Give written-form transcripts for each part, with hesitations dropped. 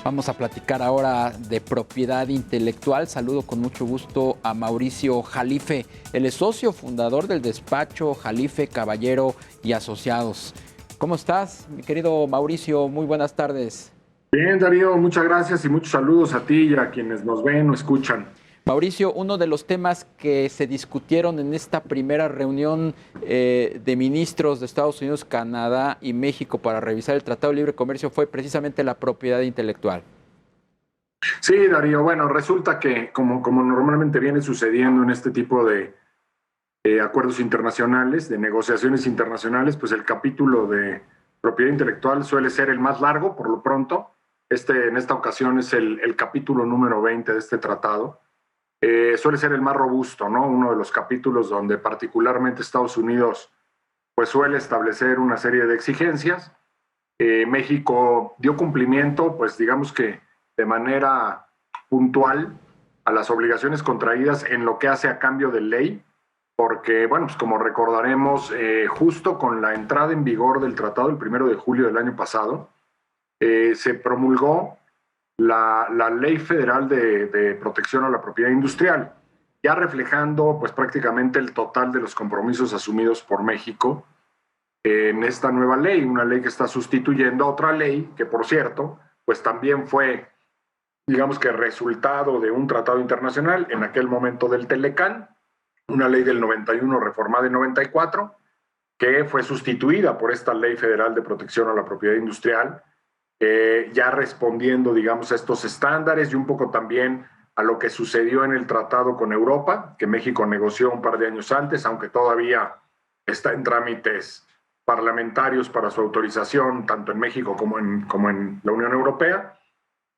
Vamos a platicar ahora de propiedad intelectual. Saludo con mucho gusto a Mauricio Jalife. Él es socio fundador del despacho Jalife, Caballero y Asociados. ¿Cómo estás, mi querido Mauricio? Muy buenas tardes. Bien, Darío, muchas gracias y muchos saludos a ti y a quienes nos ven o escuchan. Mauricio, uno de los temas que se discutieron en esta primera reunión de ministros de Estados Unidos, Canadá y México para revisar el Tratado de Libre Comercio fue precisamente la propiedad intelectual. Sí, Darío, bueno, resulta que como normalmente viene sucediendo en este tipo de acuerdos internacionales, de negociaciones internacionales, pues el capítulo de propiedad intelectual suele ser el más largo, por lo pronto. En esta ocasión es el capítulo número 20 de este tratado. Suele ser el más robusto, ¿no? Uno de los capítulos donde particularmente Estados Unidos pues suele establecer una serie de exigencias. México dio cumplimiento, pues digamos que de manera puntual a las obligaciones contraídas en lo que hace a cambio de ley, porque, bueno, pues como recordaremos, justo con la entrada en vigor del tratado el 1 de julio del año pasado, se promulgó la Ley Federal de Protección a la Propiedad Industrial, ya reflejando pues prácticamente el total de los compromisos asumidos por México en esta nueva ley, una ley que está sustituyendo a otra ley que, por cierto, pues también fue, digamos que resultado de un tratado internacional, en aquel momento del Telecán, una ley del 91 reformada en 94, que fue sustituida por esta Ley Federal de Protección a la Propiedad Industrial, ya respondiendo, digamos, a estos estándares y un poco también a lo que sucedió en el tratado con Europa, que México negoció un par de años antes, aunque todavía está en trámites parlamentarios para su autorización, tanto en México como en la Unión Europea,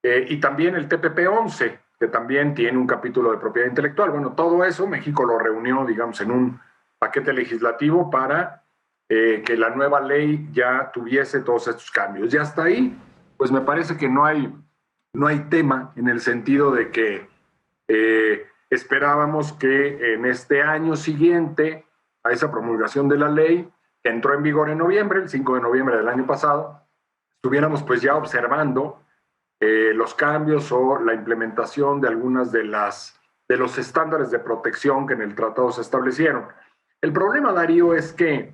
y también el TPP-11, que también tiene un capítulo de propiedad intelectual. Bueno, todo eso México lo reunió, digamos, en un paquete legislativo para que la nueva ley ya tuviese todos estos cambios. Y hasta ahí, pues me parece que no hay tema en el sentido de que esperábamos que en este año siguiente a esa promulgación de la ley, que entró en vigor en noviembre, el 5 de noviembre del año pasado, estuviéramos pues ya observando los cambios o la implementación de algunas de los estándares de protección que en el tratado se establecieron. El problema, Darío, es que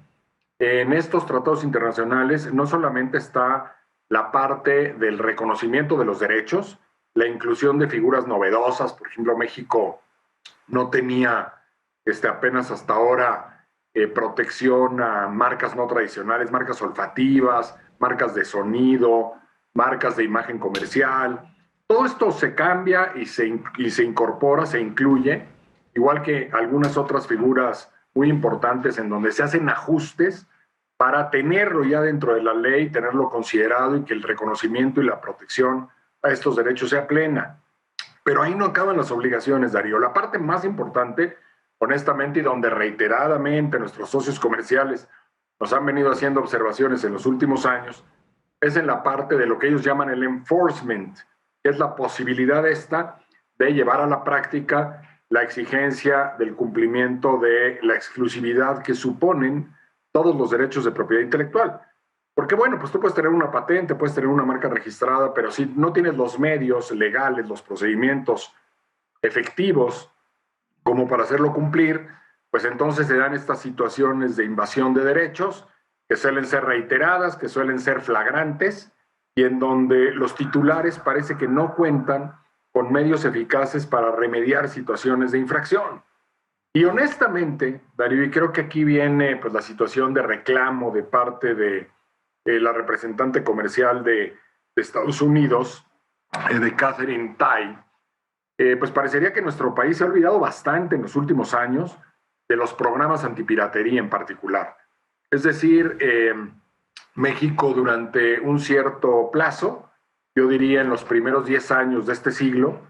en estos tratados internacionales no solamente está la parte del reconocimiento de los derechos, la inclusión de figuras novedosas. Por ejemplo, México no tenía apenas hasta ahora protección a marcas no tradicionales, marcas olfativas, marcas de sonido, marcas de imagen comercial. Todo esto se cambia y se incorpora, se incluye, igual que algunas otras figuras muy importantes en donde se hacen ajustes para tenerlo ya dentro de la ley, tenerlo considerado y que el reconocimiento y la protección a estos derechos sea plena. Pero ahí no acaban las obligaciones, Darío. La parte más importante, honestamente, y donde reiteradamente nuestros socios comerciales nos han venido haciendo observaciones en los últimos años, es en la parte de lo que ellos llaman el enforcement, que es la posibilidad de llevar a la práctica la exigencia del cumplimiento de la exclusividad que suponen todos los derechos de propiedad intelectual. Porque bueno, pues tú puedes tener una patente, puedes tener una marca registrada, pero si no tienes los medios legales, los procedimientos efectivos como para hacerlo cumplir, pues entonces se dan estas situaciones de invasión de derechos que suelen ser reiteradas, que suelen ser flagrantes y en donde los titulares parece que no cuentan con medios eficaces para remediar situaciones de infracción. Y honestamente, Darío, y creo que aquí viene pues la situación de reclamo de parte de la representante comercial de Estados Unidos, de Catherine Tai, pues parecería que nuestro país se ha olvidado bastante en los últimos años de los programas antipiratería en particular. Es decir, México durante un cierto plazo, yo diría en los primeros 10 años de este siglo,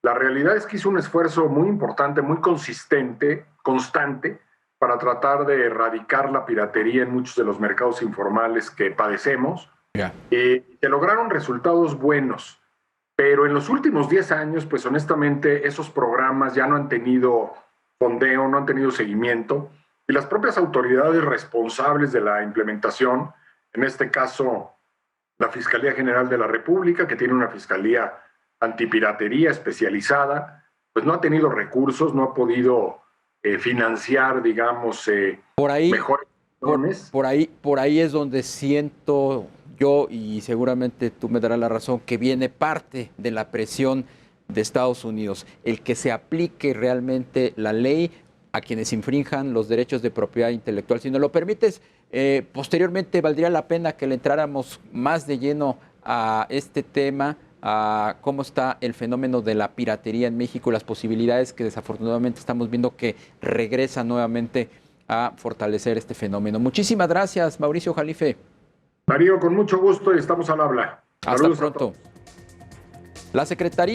la realidad es que hizo un esfuerzo muy importante, muy consistente, constante, para tratar de erradicar la piratería en muchos de los mercados informales que padecemos. Yeah. Se lograron resultados buenos, pero en los últimos 10 años, pues honestamente, esos programas ya no han tenido fondeo, no han tenido seguimiento, y las propias autoridades responsables de la implementación, en este caso la Fiscalía General de la República, que tiene una fiscalía antipiratería especializada, pues no ha tenido recursos, no ha podido financiar, digamos, mejores opciones. Por ahí es donde siento yo, y seguramente tú me darás la razón, que viene parte de la presión de Estados Unidos, el que se aplique realmente la ley a quienes infrinjan los derechos de propiedad intelectual. Si nos lo permites, posteriormente valdría la pena que le entráramos más de lleno a este tema, a cómo está el fenómeno de la piratería en México, las posibilidades que desafortunadamente estamos viendo que regresa nuevamente a fortalecer este fenómeno. Muchísimas gracias, Mauricio Jalife. Darío, con mucho gusto y estamos al habla. Hasta pronto. La Secretaría